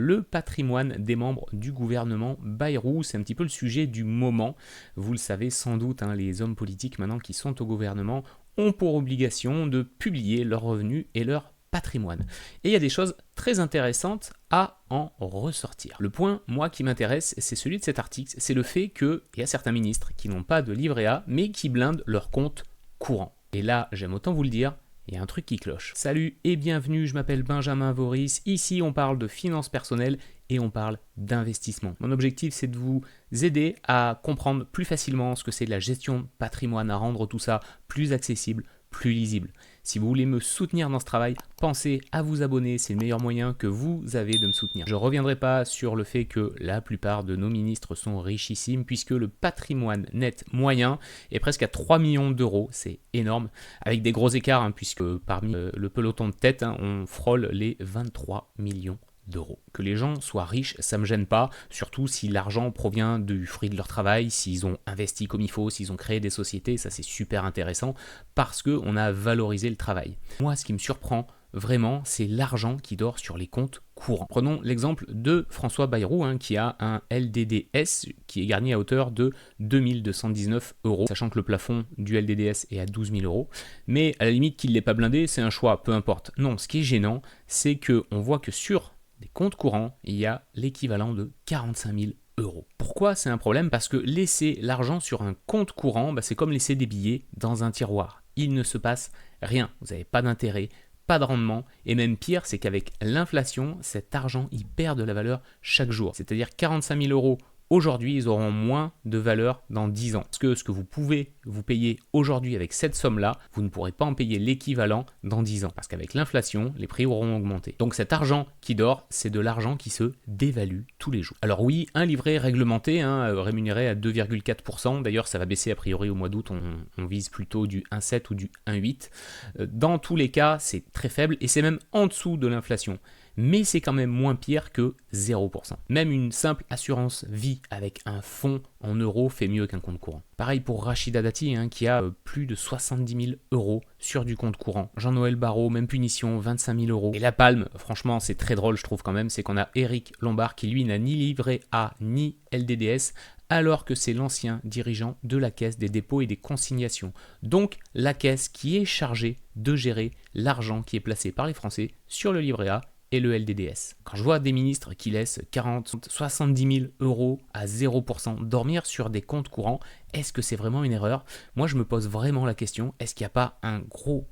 Le patrimoine des membres du gouvernement Bayrou, c'est un petit peu le sujet du moment. Vous le savez sans doute, les hommes politiques maintenant qui sont au gouvernement ont pour obligation de publier leurs revenus et leur patrimoine. Et il y a des choses très intéressantes à en ressortir. Le point, moi, qui m'intéresse, c'est celui de cet article, c'est le fait qu'il y a certains ministres qui n'ont pas de livret A, mais qui blindent leur compte courant. Et là, j'aime autant vous le dire, il y a un truc qui cloche. Salut et bienvenue, je m'appelle Benjamin Voris. Ici, on parle de finances personnelles et on parle d'investissement. Mon objectif, c'est de vous aider à comprendre plus facilement ce que c'est de la gestion de patrimoine, à rendre tout ça plus accessible, plus lisible. Si vous voulez me soutenir dans ce travail, pensez à vous abonner, c'est le meilleur moyen que vous avez de me soutenir. Je ne reviendrai pas sur le fait que la plupart de nos ministres sont richissimes puisque le patrimoine net moyen est presque à 3 millions d'euros, c'est énorme, avec des gros écarts puisque parmi le peloton de tête, on frôle les 23 millions d'euros. Que les gens soient riches, ça me gêne pas, surtout si l'argent provient du fruit de leur travail, s'ils ont investi comme il faut, s'ils ont créé des sociétés, ça c'est super intéressant parce qu'on a valorisé le travail. Moi, ce qui me surprend vraiment, c'est l'argent qui dort sur les comptes courants. Prenons l'exemple de François Bayrou qui a un LDDS qui est garni à hauteur de 2219 euros, sachant que le plafond du LDDS est à 12 000 euros. Mais à la limite qu'il ne l'ait pas blindé, c'est un choix, peu importe. Non, ce qui est gênant, c'est qu'on voit que sur des comptes courants, il y a l'équivalent de 45 000 euros. Pourquoi c'est un problème? Parce que laisser l'argent sur un compte courant, c'est comme laisser des billets dans un tiroir. Il ne se passe rien, vous n'avez pas d'intérêt, pas de rendement, et même pire, c'est qu'avec l'inflation, cet argent, il perd de la valeur chaque jour. C'est-à-dire 45 000 euros aujourd'hui, ils auront moins de valeur dans 10 ans. Parce que ce que vous pouvez vous payer aujourd'hui avec cette somme-là, vous ne pourrez pas en payer l'équivalent dans 10 ans. Parce qu'avec l'inflation, les prix auront augmenté. Donc cet argent qui dort, c'est de l'argent qui se dévalue tous les jours. Alors oui, un livret réglementé, rémunéré à 2,4%. D'ailleurs, ça va baisser a priori au mois d'août. On vise plutôt du 1,7 ou du 1,8. Dans tous les cas, c'est très faible et c'est même en dessous de l'inflation. Mais c'est quand même moins pire que 0%. Même une simple assurance vie avec un fonds en euros fait mieux qu'un compte courant. Pareil pour Rachida Dati qui a plus de 70 000 euros sur du compte courant. Jean-Noël Barrot, même punition, 25 000 euros. Et la palme, franchement c'est très drôle je trouve quand même, c'est qu'on a Éric Lombard qui lui n'a ni livret A ni LDDS, alors que c'est l'ancien dirigeant de la Caisse des dépôts et des consignations. Donc la caisse qui est chargée de gérer l'argent qui est placé par les Français sur le livret A et le LDDS. Quand je vois des ministres qui laissent 40, 70 000 euros à 0% dormir sur des comptes courants, est-ce que c'est vraiment une erreur? Moi, je me pose vraiment la question, est-ce qu'il n'y a pas un gros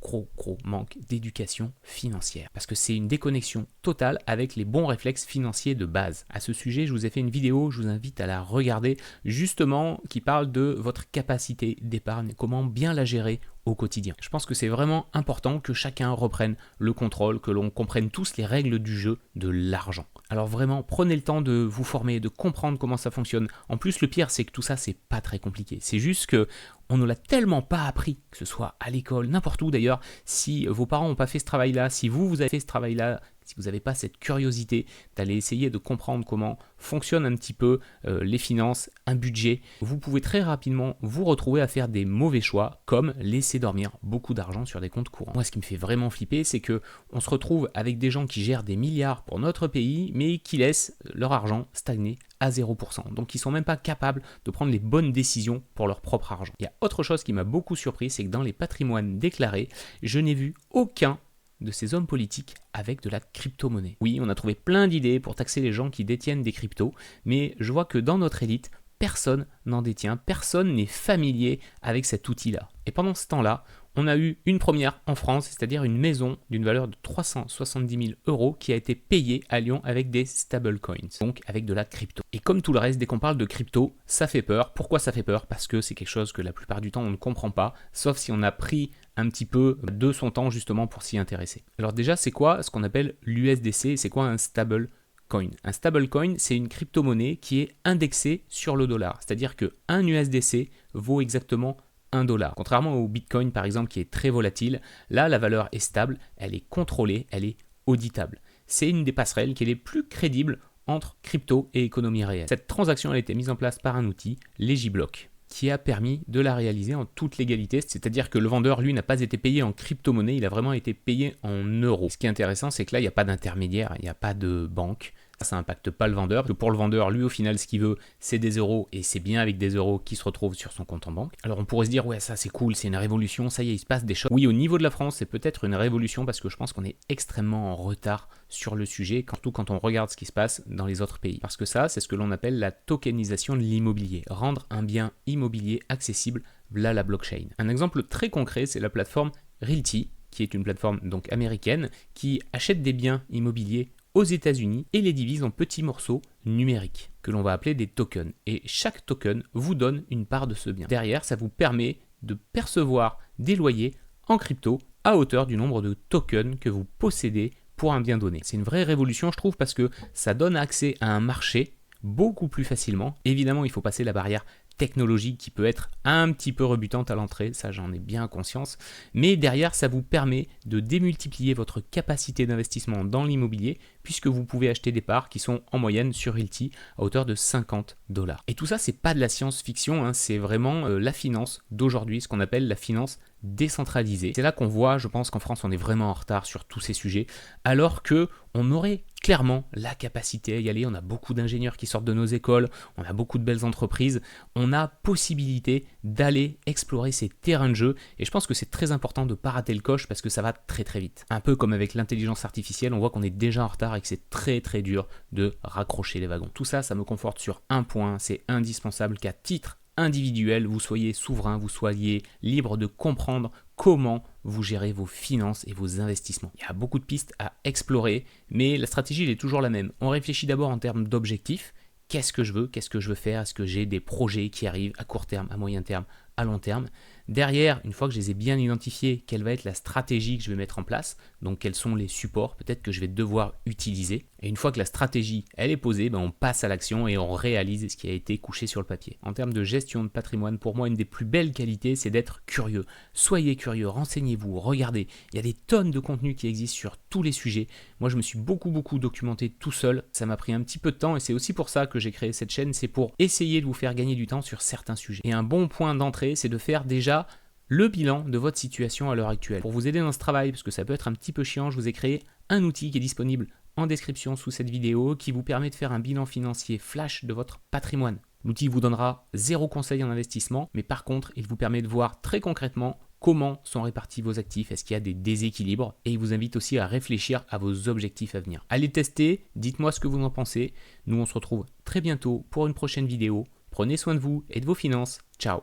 manque d'éducation financière? Parce que c'est une déconnexion totale avec les bons réflexes financiers de base. À ce sujet, je vous ai fait une vidéo, je vous invite à la regarder, justement, qui parle de votre capacité d'épargne, comment bien la gérer au quotidien. Je pense que c'est vraiment important que chacun reprenne le contrôle, que l'on comprenne tous les règles du jeu de l'argent. Alors vraiment, prenez le temps de vous former, de comprendre comment ça fonctionne. En plus, le pire, c'est que tout ça, c'est pas très compliqué. C'est juste que on ne l'a tellement pas appris, que ce soit à l'école, n'importe où d'ailleurs. Si vos parents n'ont pas fait ce travail-là, si vous avez fait ce travail-là, si vous n'avez pas cette curiosité d'aller essayer de comprendre comment fonctionnent un petit peu les finances, un budget, vous pouvez très rapidement vous retrouver à faire des mauvais choix, comme laisser dormir beaucoup d'argent sur des comptes courants. Moi, ce qui me fait vraiment flipper, c'est que on se retrouve avec des gens qui gèrent des milliards pour notre pays, mais qui laissent leur argent stagner à 0%. Donc, ils ne sont même pas capables de prendre les bonnes décisions pour leur propre argent. Il y a autre chose qui m'a beaucoup surpris, c'est que dans les patrimoines déclarés, je n'ai vu aucun de ces hommes politiques avec de la crypto-monnaie. Oui, on a trouvé plein d'idées pour taxer les gens qui détiennent des cryptos, mais je vois que dans notre élite, personne n'en détient, personne n'est familier avec cet outil-là. Et pendant ce temps-là, on a eu une première en France, c'est-à-dire une maison d'une valeur de 370 000 euros qui a été payée à Lyon avec des stablecoins, donc avec de la crypto. Et comme tout le reste, dès qu'on parle de crypto, ça fait peur. Pourquoi ça fait peur? Parce que c'est quelque chose que la plupart du temps on ne comprend pas, sauf si on a pris un petit peu de son temps justement pour s'y intéresser. Alors déjà, c'est quoi ce qu'on appelle l'USDC? C'est quoi un stablecoin? Un stablecoin, c'est une crypto-monnaie qui est indexée sur le dollar. C'est-à-dire qu'un USDC vaut exactement 1 dollar. Contrairement au Bitcoin par exemple qui est très volatile, là la valeur est stable, elle est contrôlée, elle est auditable. C'est une des passerelles qui est les plus crédibles entre crypto et économie réelle. Cette transaction a été mise en place par un outil, Legiblock, qui a permis de la réaliser en toute légalité, c'est-à-dire que le vendeur, lui, n'a pas été payé en crypto-monnaie, il a vraiment été payé en euros. Ce qui est intéressant, c'est que là, il n'y a pas d'intermédiaire, il n'y a pas de banque, Ça impacte pas le vendeur, parce que pour le vendeur, lui au final ce qu'il veut c'est des euros et c'est bien avec des euros qui se retrouvent sur son compte en banque. Alors on pourrait se dire ouais ça c'est cool, c'est une révolution, ça y est il se passe des choses. Oui au niveau de la France c'est peut-être une révolution parce que je pense qu'on est extrêmement en retard sur le sujet, surtout quand on regarde ce qui se passe dans les autres pays. Parce que ça c'est ce que l'on appelle la tokenisation de l'immobilier, rendre un bien immobilier accessible via la blockchain. Un exemple très concret c'est la plateforme Realty, qui est une plateforme donc américaine qui achète des biens immobiliers aux États-Unis et les divise en petits morceaux numériques que l'on va appeler des tokens. Et chaque token vous donne une part de ce bien. Derrière, ça vous permet de percevoir des loyers en crypto à hauteur du nombre de tokens que vous possédez pour un bien donné. C'est une vraie révolution, je trouve, parce que ça donne accès à un marché beaucoup plus facilement. Évidemment, il faut passer la barrière technologique qui peut être un petit peu rebutante à l'entrée, ça j'en ai bien conscience, mais derrière ça vous permet de démultiplier votre capacité d'investissement dans l'immobilier puisque vous pouvez acheter des parts qui sont en moyenne sur Realty à hauteur de $50. Et tout ça c'est pas de la science-fiction, hein, c'est vraiment la finance d'aujourd'hui, ce qu'on appelle la finance décentralisée. C'est là qu'on voit, je pense qu'en France on est vraiment en retard sur tous ces sujets, alors que on aurait clairement la capacité à y aller. On a beaucoup d'ingénieurs qui sortent de nos écoles, on a beaucoup de belles entreprises, on a possibilité d'aller explorer ces terrains de jeu et je pense que c'est très important de ne pas rater le coche parce que ça va très très vite. Un peu comme avec l'intelligence artificielle, on voit qu'on est déjà en retard et que c'est très très dur de raccrocher les wagons. Tout ça, ça me conforte sur un point, c'est indispensable qu'à titre individuel, vous soyez souverain, vous soyez libre de comprendre comment vous gérez vos finances et vos investissements. Il y a beaucoup de pistes à explorer, mais la stratégie elle est toujours la même. On réfléchit d'abord en termes d'objectifs. Qu'est-ce que je veux faire? Est-ce que j'ai des projets qui arrivent à court terme, à moyen terme, à long terme? Derrière, une fois que je les ai bien identifiés, quelle va être la stratégie que je vais mettre en place? Donc quels sont les supports peut-être que je vais devoir utiliser? Et une fois que la stratégie elle est posée, on passe à l'action et on réalise ce qui a été couché sur le papier. En termes de gestion de patrimoine, pour moi une des plus belles qualités c'est d'être curieux. Soyez curieux, renseignez-vous, regardez. Il y a des tonnes de contenus qui existent sur tous les sujets. Moi je me suis beaucoup documenté tout seul. Ça m'a pris un petit peu de temps et c'est aussi pour ça que j'ai créé cette chaîne. C'est pour essayer de vous faire gagner du temps sur certains sujets. Et un bon point d'entrée c'est de faire déjà le bilan de votre situation à l'heure actuelle. Pour vous aider dans ce travail, parce que ça peut être un petit peu chiant, je vous ai créé un outil qui est disponible en description sous cette vidéo qui vous permet de faire un bilan financier flash de votre patrimoine. L'outil vous donnera 0 conseil en investissement, mais par contre, il vous permet de voir très concrètement comment sont répartis vos actifs, est-ce qu'il y a des déséquilibres, et il vous invite aussi à réfléchir à vos objectifs à venir. Allez tester, dites-moi ce que vous en pensez. Nous, on se retrouve très bientôt pour une prochaine vidéo. Prenez soin de vous et de vos finances. Ciao!